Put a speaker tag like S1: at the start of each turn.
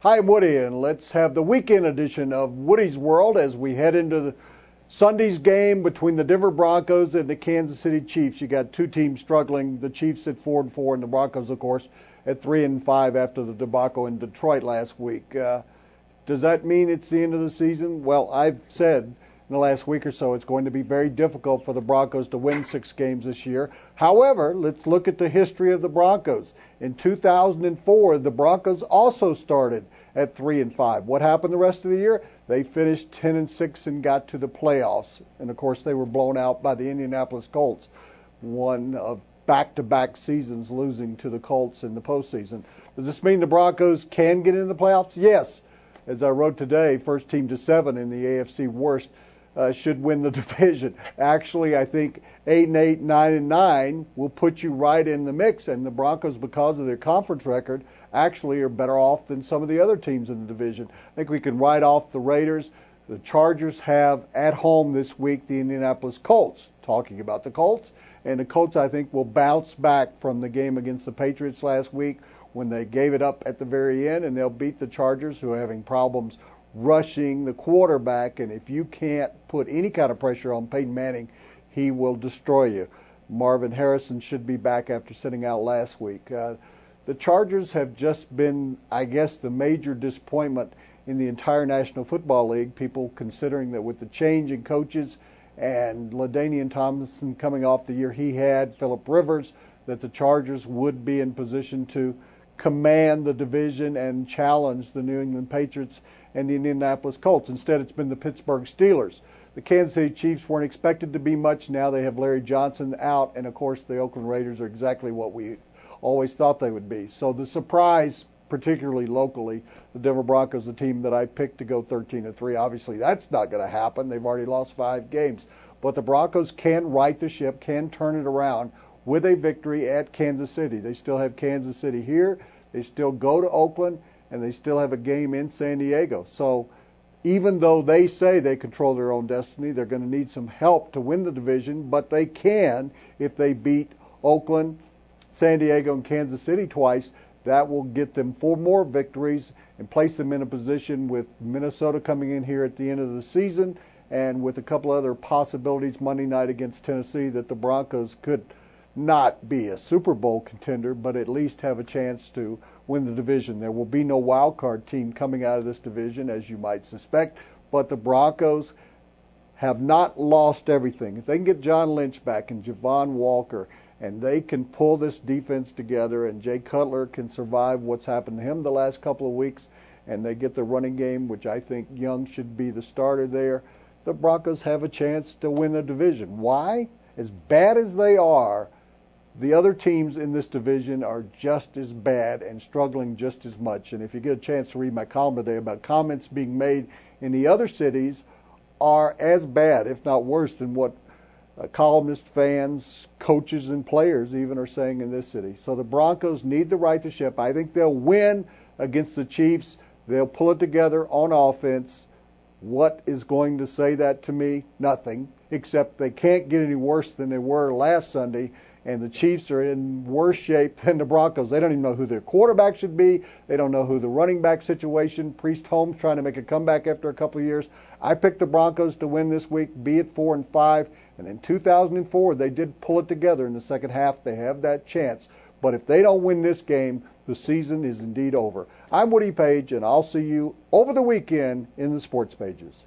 S1: Hi, I'm Woody, and let's have the weekend edition of Woody's World as we head into the Sunday's game between the Denver Broncos and the Kansas City Chiefs. You got two teams struggling, the Chiefs at 4-4 and the Broncos, of course, at 3-5 after the debacle in Detroit last week. Does that mean it's the end of the season? Well, I've said in the last week or so it's going to be very difficult for the Broncos to win 6 games this year. However, let's look at the history of the Broncos. In 2004, the Broncos also started at 3-5. What happened the rest of the year? They finished 10-6 and got to the playoffs. And of course, they were blown out by the Indianapolis Colts, one of back-to-back seasons losing to the Colts in the postseason. Does this mean the Broncos can get into the playoffs? Yes. As I wrote today, first team to 7 in the AFC worst should win the division. Actually, I think 8-8, 9-9 will put you right in the mix, and the Broncos, because of their conference record, actually are better off than some of the other teams in the division. I think we can write off the Raiders. The Chargers have at home this week the Indianapolis Colts. Talking about the Colts, and the Colts, I think, will bounce back from the game against the Patriots last week when they gave it up at the very end, and they'll beat the Chargers, who are having problems rushing the quarterback, and if you can't put any kind of pressure on Peyton Manning, he will destroy you. Marvin Harrison should be back after sitting out last week. The Chargers have just been, I guess, the major disappointment in the entire National Football League, people considering that with the change in coaches and LaDainian Tomlinson coming off the year he had, Phillip Rivers, that the Chargers would be in position to command the division and challenge the New England Patriots and the Indianapolis Colts. Instead, it's been the Pittsburgh Steelers. The Kansas City Chiefs weren't expected to be much. Now they have Larry Johnson out, and of course the Oakland Raiders are exactly what we always thought they would be. So the surprise, particularly locally, the Denver Broncos, the team that I picked to go 13-3, obviously that's not going to happen. They've already lost 5 games. But the Broncos can right the ship, can turn it around with a victory at Kansas City. They still have Kansas City here. They still go to Oakland, and they still have a game in San Diego. So even though they say they control their own destiny, they're going to need some help to win the division, but they can if they beat Oakland, San Diego, and Kansas City twice. That will get them 4 more victories and place them in a position with Minnesota coming in here at the end of the season and with a couple other possibilities Monday night against Tennessee that the Broncos could not be a Super Bowl contender, but at least have a chance to win the division. There will be no wild card team coming out of this division, as you might suspect, but the Broncos have not lost everything. If they can get John Lynch back and Javon Walker, and they can pull this defense together, and Jay Cutler can survive what's happened to him the last couple of weeks, and they get the running game, which I think Young should be the starter there, the Broncos have a chance to win the division. Why? As bad as they are, the other teams in this division are just as bad and struggling just as much. And if you get a chance to read my column today about comments being made in the other cities are as bad, if not worse, than what columnists, fans, coaches, and players even are saying in this city. So the Broncos need to right the ship. I think they'll win against the Chiefs. They'll pull it together on offense. What is going to say that to me? Nothing, except they can't get any worse than they were last Sunday. And the Chiefs are in worse shape than the Broncos. They don't even know who their quarterback should be. They don't know who the running back situation. Priest Holmes trying to make a comeback after a couple of years. I picked the Broncos to win this week, be it 4-5. And in 2004, they did pull it together in the second half. They have that chance. But if they don't win this game, the season is indeed over. I'm Woody Page, and I'll see you over the weekend in the sports pages.